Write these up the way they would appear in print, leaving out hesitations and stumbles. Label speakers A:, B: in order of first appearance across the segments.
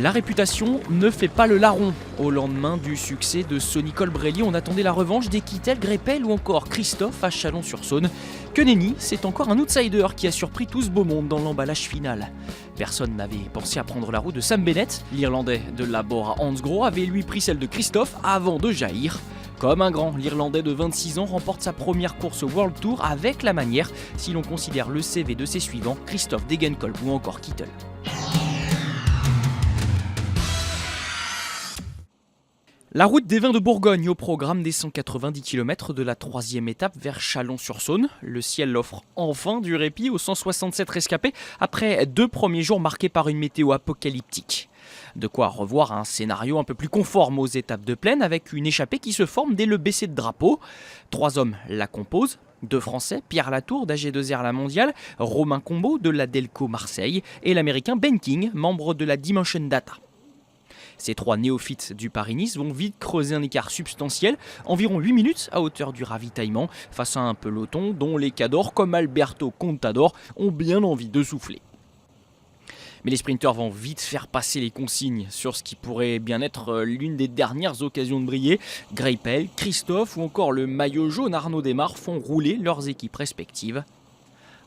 A: La réputation ne fait pas le larron. Au lendemain du succès de Sonny Colbrelli, on attendait la revanche des Kittel, Greipel ou encore Christophe à Chalon-sur-Saône. Que nenni, c'est encore un outsider qui a surpris tout ce beau monde dans l'emballage final. Personne n'avait pensé à prendre la route de Sam Bennett. L'Irlandais de la Bora Hansgrohe avait lui pris celle de Christophe avant de jaillir. Comme un grand, l'Irlandais de 26 ans remporte sa première course au World Tour avec la manière, si l'on considère le CV de ses suivants, Christophe Degenkolb ou encore Kittel. La route des vins de Bourgogne au programme des 190 km de la 3e étape vers Chalon-sur-Saône. Le ciel offre enfin du répit aux 167 rescapés après 2 premiers jours marqués par une météo apocalyptique. De quoi revoir un scénario un peu plus conforme aux étapes de plaine avec une échappée qui se forme dès le baisser de drapeau. 3 hommes la composent. 2 Français, Pierre Latour d'AG2R La Mondiale, Romain Combaud de la Delco Marseille et l'Américain Ben King, membre de la Dimension Data. Ces 3 néophytes du Paris-Nice vont vite creuser un écart substantiel, environ 8 minutes à hauteur du ravitaillement, face à un peloton dont les cadors comme Alberto Contador ont bien envie de souffler. Mais les sprinteurs vont vite faire passer les consignes sur ce qui pourrait bien être l'une des dernières occasions de briller. Greipel, Christophe ou encore le maillot jaune Arnaud Démare font rouler leurs équipes respectives.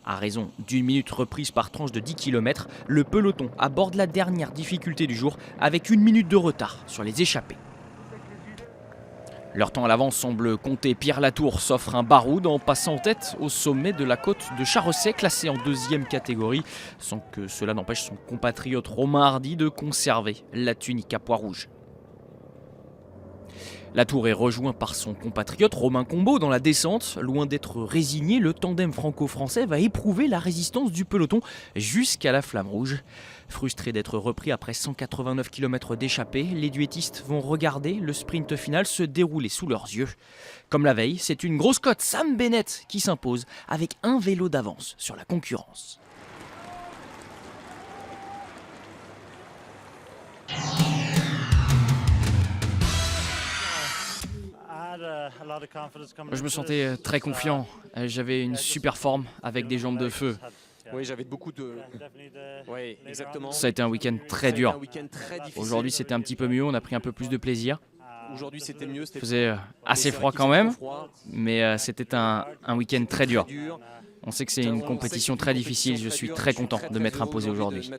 A: À raison d'1 minute reprise par tranche de 10 km, le peloton aborde la dernière difficulté du jour avec 1 minute de retard sur les échappés. Leur temps à l'avance semble compter. Pierre Latour s'offre un baroud en passant en tête au sommet de la côte de Charosset, classé en 2e catégorie, sans que cela n'empêche son compatriote Romain Hardy de conserver la tunique à pois rouge. Latour est rejoint par son compatriote Romain Combaud dans la descente. Loin d'être résigné, le tandem franco-français va éprouver la résistance du peloton jusqu'à la flamme rouge. Frustrés d'être repris après 189 km d'échappée, les duettistes vont regarder le sprint final se dérouler sous leurs yeux. Comme la veille, c'est une grosse cote, Sam Bennett, qui s'impose avec un vélo d'avance sur la concurrence. Je me sentais très confiant, j'avais une super forme avec des jambes de feu.
B: Oui, j'avais beaucoup de... Oui, exactement.
A: Ça a été un week-end très dur. Aujourd'hui, c'était un petit peu mieux, on a pris un peu plus de plaisir.
B: Aujourd'hui, c'était mieux.
A: Il faisait assez froid quand même, mais c'était un week-end très dur. On sait que c'est une compétition très difficile, je suis très content de m'être imposé aujourd'hui.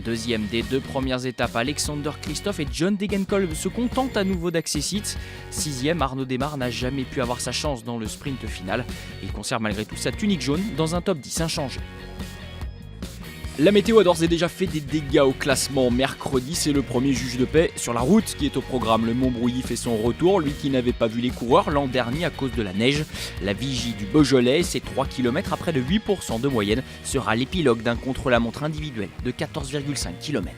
A: Deuxième des 2 premières étapes, Alexander Christophe et John Degenkolb se contentent à nouveau d'accessite. 6e, Arnaud Démare n'a jamais pu avoir sa chance dans le sprint final. Il conserve malgré tout sa tunique jaune dans un top 10 inchangé. La météo a d'ores et déjà fait des dégâts au classement. Mercredi, c'est le premier juge de paix sur la route qui est au programme. Le Montbrouilly fait son retour, lui qui n'avait pas vu les coureurs l'an dernier à cause de la neige. La vigie du Beaujolais, ses 3 km à près de 8% de moyenne, sera l'épilogue d'un contre-la-montre individuel de 14,5 km.